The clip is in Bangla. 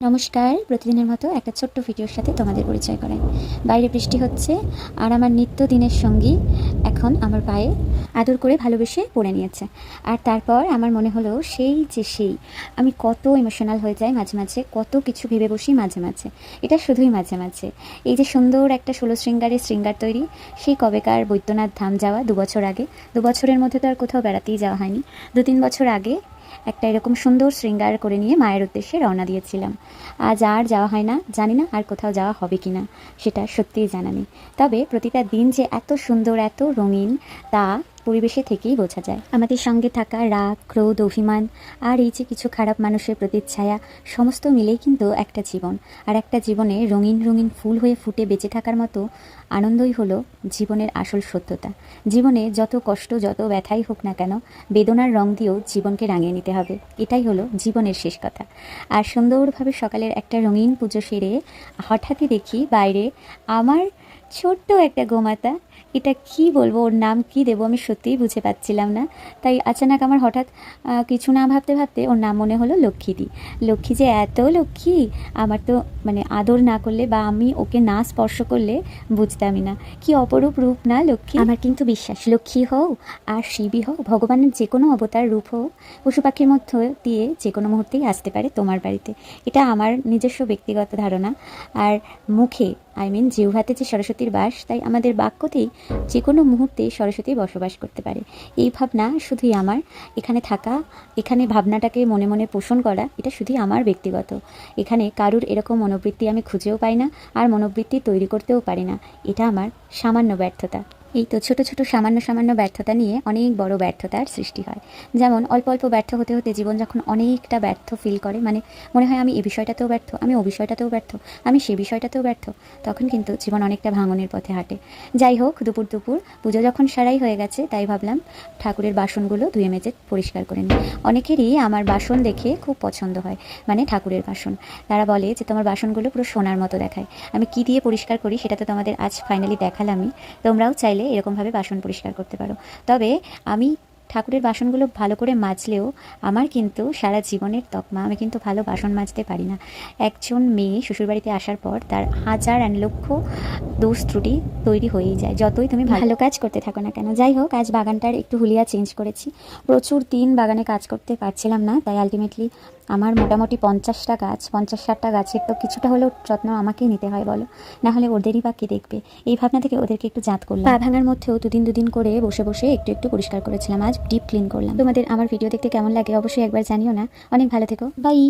নমস্কার। প্রতিদিনের মতো একটা ছোট্ট ভিডিওর সাথে তোমাদের পরিচয় করাই। বাইরে বৃষ্টি হচ্ছে আর আমার নিত্যদিনের সঙ্গী এখন আমার পায়ে আদর করে ভালোবেসে পড়ে নিয়েছে। আর তারপর আমার মনে হলো সেই আমি কত ইমোশনাল হয়ে যাই মাঝে মাঝে, কত কিছু ভেবে বসি মাঝে মাঝে। এটা শুধুই মাঝে মাঝে। এই যে সুন্দর একটা 16 শৃঙ্গারের শৃঙ্গার তৈরি, সেই কবেকার বৈদ্যনাথ ধাম যাওয়া 2 বছর আগে। 2 বছরের মধ্যে তো আর কোথাও বেড়াতেই যাওয়া হয়নি। 2-3 বছর আগে একটা এরকম সুন্দর শৃঙ্গার করে নিয়ে মায়ের উদ্দেশ্যে রওনা দিয়েছিলাম। আজ আর যাওয়া হয় না, জানি না আর কোথাও যাওয়া হবে কি না, সেটা সত্যিই জানা নেই। তবে প্রতিটা দিন যে এত সুন্দর, এত রঙিন, তা পরিবেশে থেকেই বোঝা যায়। আমাদের সঙ্গে থাকা রাগ, ক্রোধ, অভিমান আর এই যে কিছু খারাপ মানুষের প্রতিচ্ছায়া, সমস্ত মিলেই কিন্তু একটা জীবন। আর একটা জীবনে রঙিন রঙিন ফুল হয়ে ফুটে বেঁচে থাকার মতো আনন্দই হলো জীবনের আসল সত্যতা। জীবনে যত কষ্ট, যত ব্যথাই হোক না কেন, বেদনার রং দিয়েও জীবনকে রাঙিয়ে নিতে হবে। এটাই হলো জীবনের শেষ কথা। আর সুন্দরভাবে সকালের একটা রঙিন পুজো সেরে হঠাৎই দেখি বাইরে আমার ছোট্ট একটা গোমাতা। এটা কি বলবো, ওর নাম কি দেবো আমি সত্যিই বুঝে পাচ্ছিলাম না। তাই আচানক আমার হঠাৎ কিছু না ভাবতে ভাবতে ওর নাম মনে হলো লক্ষ্মীদি। লক্ষ্মী যে এত লক্ষ্মী, আমার তো মানে আদর না করলে বা আমি ওকে না স্পর্শ করলে বুঝতামই না। কি অপরূপ রূপ না লক্ষ্মী। আমার কিন্তু বিশ্বাস, লক্ষ্মী হোক আর শিবই হোক, ভগবানের যে কোনো অবতার রূপ হোক, পশু পাখির মধ্যে দিয়ে যে কোনো মুহূর্তেই আসতে পারে তোমার বাড়িতে। এটা আমার নিজস্ব ব্যক্তিগত ধারণা। আর মুখে জিহ্বাতে যে সরস্বতীর বাস, তাই আমাদের বাক্যতেই যে কোনো মুহূর্তে সরস্বতী বসবাস করতে পারে। এই ভাবনা শুধুই আমার। এখানে থাকা, এখানে ভাবনাটাকে মনে মনে পোষণ করা, এটা শুধুই আমার ব্যক্তিগত। এখানে কারুর এরকম মনোবৃত্তি আমি খুঁজেও পাই না, আর মনোবৃত্তি তৈরি করতেও পারি না। এটা আমার সামান্য ব্যর্থতা। এই তো ছোট ছোট সামান্য সামান্য ব্যর্থতা নিয়ে অনেক বড় ব্যর্থতার সৃষ্টি হয়। যেমন অল্প অল্প ব্যর্থ হতে হতে জীবন যখন অনেকটা ব্যর্থ ফিল করে, মানে মনে হয় আমি এই বিষয়টাতেও ব্যর্থ, আমি ও বিষয়টাতেও ব্যর্থ, আমি সে বিষয়টাতেও ব্যর্থ, তখন কিন্তু জীবন অনেকটা ভাঙনের পথে হাঁটে। যাই হোক, দুপুর দুপুর পুজো যখন সারাই হয়ে গেছে, তাই ভাবলাম ঠাকুরের বাসনগুলো ধুয়ে মেজে পরিষ্কার করে নিই। অনেকেরই আমার বাসন দেখে খুব পছন্দ হয়, মানে ঠাকুরের বাসন। তারা বলে যে তোমার বাসনগুলো পুরো সোনার মতো দেখায়। আমি কি দিয়ে পরিষ্কার করি সেটা তো তোমাদের আজ ফাইনালি দেখালামই। তোমরাও চাইলে এরকমভাবে বাসন পরিষ্কার করতে পারো। তবে আমি ঠাকুরের বাসনগুলো ভালো করে মাজলেও আমার কিন্তু সারা জীবনের তকমা, আমি কিন্তু ভালো বাসন মাজতে পারি না। একজন মেয়ে শ্বশুরবাড়িতে আসার পর তার হাজার লক্ষ দোষ ত্রুটি তৈরি হয়েই যায়, যতই তুমি ভালো কাজ করতে থাকো না কেন। যাই হোক, আজ বাগানটার একটু হুলিয়া চেঞ্জ করেছি। প্রচুর দিন বাগানে কাজ করতে পারছিলাম না, তাই আলটিমেটলি আমার মোটামুটি 50টা গাছ, 50-60টা গাছের তো কিছুটা হলেও যত্ন আমাকেই নিতে হয় বলো, না হলে ওদেরই বা কে দেখবে। এই ভাবনা থেকে ওদেরকে একটু জাত করলাম। পা ভাঙার মধ্যেও দুদিন করে বসে বসে একটু একটু পরিষ্কার করেছিলাম। আজ ডিপ ক্লিন করলাম। তোমাদের আমার ভিডিও দেখতে কেমন লাগে অবশ্যই একবার জানিও না। অনেক ভালো থেকো, বাই।